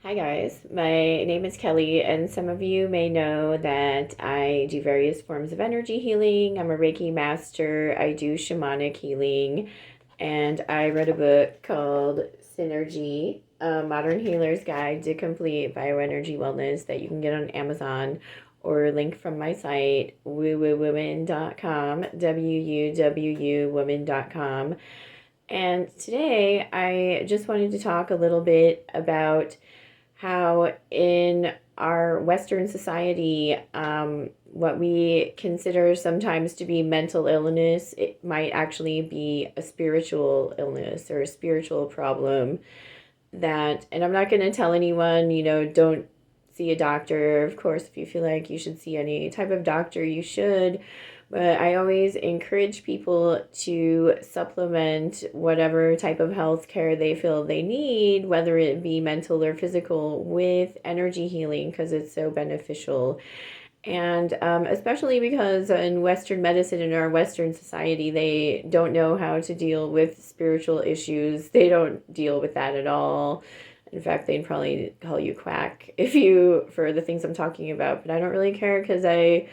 Hi guys, my name is Kelly, and some of you may know that I do various forms of energy healing. I'm a Reiki master, I do shamanic healing, and I wrote a book called Synergy, a Modern Healer's Guide to Complete Bioenergy Wellness that you can get on Amazon or link from my site, www.women.com, www.women.com. And today I just wanted to talk a little bit about how in our Western society, what we consider sometimes to be mental illness, it might actually be a spiritual illness or a spiritual problem. And I'm not going to tell anyone, don't see a doctor. Of course, if you feel like you should see any type of doctor, you should. But I always encourage people to supplement whatever type of health care they feel they need, whether it be mental or physical, with energy healing because it's so beneficial. And especially because in Western medicine, in our Western society, they don't know how to deal with spiritual issues. They don't deal with that at all. In fact, they'd probably call you quack if you, for the things I'm talking about. But I don't really care because I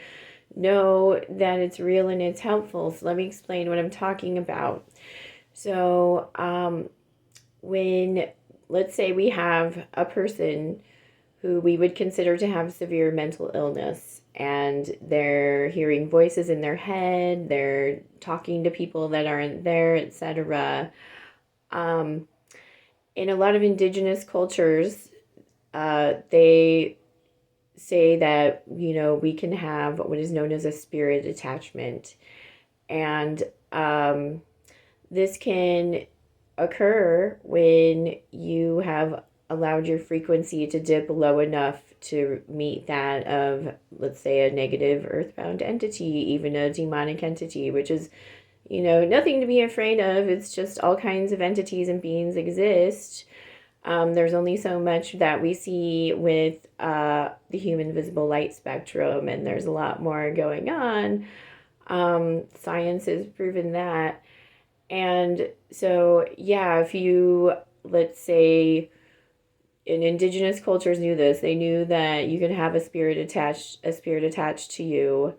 know that it's real and it's helpful. So let me explain what I'm talking about. So, when, let's say we have a person who we would consider to have severe mental illness, and they're hearing voices in their head, they're talking to people that aren't there, etc. Um, in a lot of indigenous cultures, they say that, we can have what is known as a spirit attachment. And this can occur when you have allowed your frequency to dip low enough to meet that of, let's say, a negative earthbound entity, even a demonic entity, which is, nothing to be afraid of. It's just all kinds of entities and beings exist. There's only so much that we see with the human visible light spectrum, and there's a lot more going on. Science has proven that. And so, yeah, if you, let's say, in indigenous cultures knew this, they knew that you can have a spirit attached to you.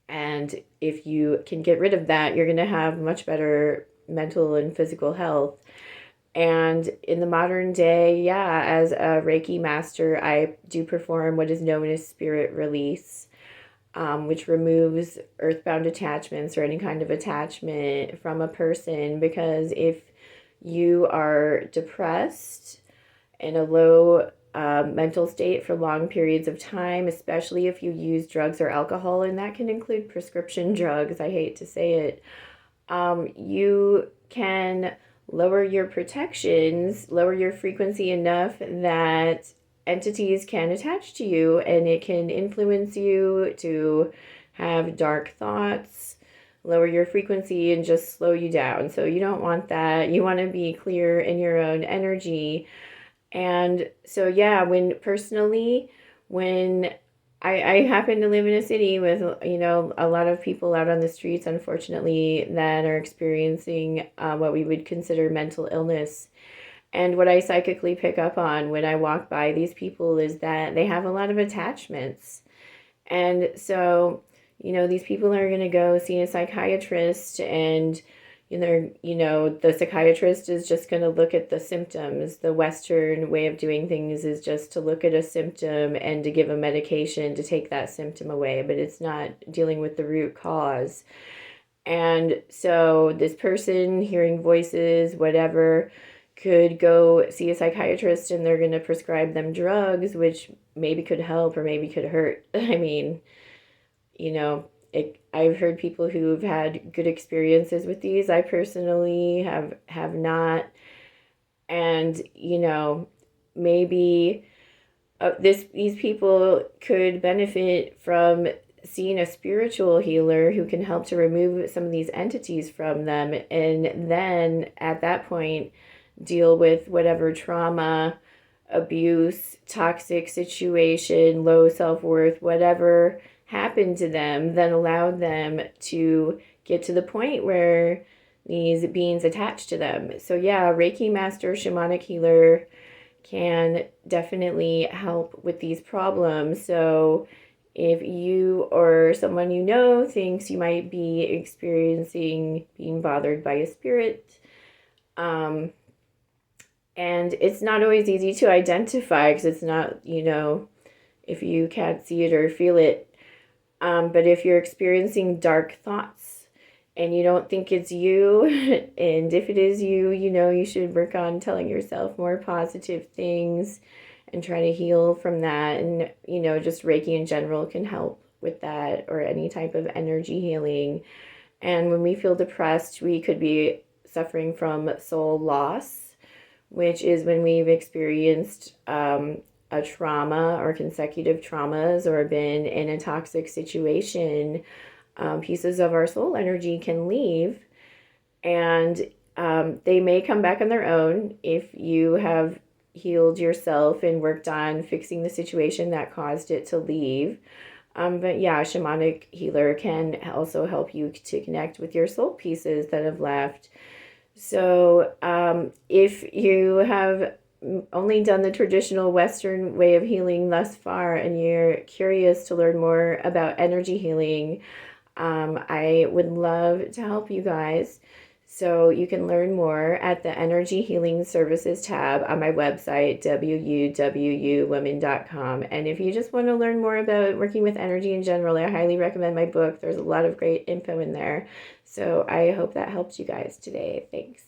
And if you can get rid of that, you're going to have much better mental and physical health. And in the modern day, yeah, as a Reiki master, I do perform what is known as spirit release, which removes earthbound attachments or any kind of attachment from a person. Because if you are depressed in a low mental state for long periods of time, especially if you use drugs or alcohol, and that can include prescription drugs, I hate to say it, you can lower your protections, lower your frequency enough that entities can attach to you, and it can influence you to have dark thoughts, lower your frequency, and just slow you down. So you don't want that. You want to be clear in your own energy. And so, yeah, when I happen to live in a city with, a lot of people out on the streets, unfortunately, that are experiencing what we would consider mental illness. And what I psychically pick up on when I walk by these people is that they have a lot of attachments. And so, these people are going to go see a psychiatrist, and the psychiatrist is just going to look at the symptoms. The Western way of doing things is just to look at a symptom and to give a medication to take that symptom away, but it's not dealing with the root cause. And so this person hearing voices, whatever, could go see a psychiatrist, and they're going to prescribe them drugs, which maybe could help or maybe could hurt. I mean, I've heard people who've had good experiences with these. I personally have not. And, maybe these people could benefit from seeing a spiritual healer who can help to remove some of these entities from them, and then at that point deal with whatever trauma, abuse, toxic situation, low self-worth, whatever happened to them, then allowed them to get to the point where these beings attached to them. So yeah, Reiki master, shamanic healer can definitely help with these problems. So if you or someone you know thinks you might be experiencing being bothered by a spirit, um, and it's not always easy to identify because it's not, if you can't see it or feel it. But if you're experiencing dark thoughts and you don't think it's you, and if it is you, you should work on telling yourself more positive things and try to heal from that. And, just Reiki in general can help with that, or any type of energy healing. And when we feel depressed, we could be suffering from soul loss, which is when we've experienced a trauma or consecutive traumas or been in a toxic situation. Pieces of our soul energy can leave, and they may come back on their own if you have healed yourself and worked on fixing the situation that caused it to leave. But yeah, a shamanic healer can also help you to connect with your soul pieces that have left. So if you have only done the traditional Western way of healing thus far and you're curious to learn more about energy healing, I would love to help you guys. So you can learn more at the Energy Healing Services tab on my website, wuwomen.com. And if you just want to learn more about working with energy in general, I highly recommend my book. There's a lot of great info in there. So I hope that helped you guys today. Thanks.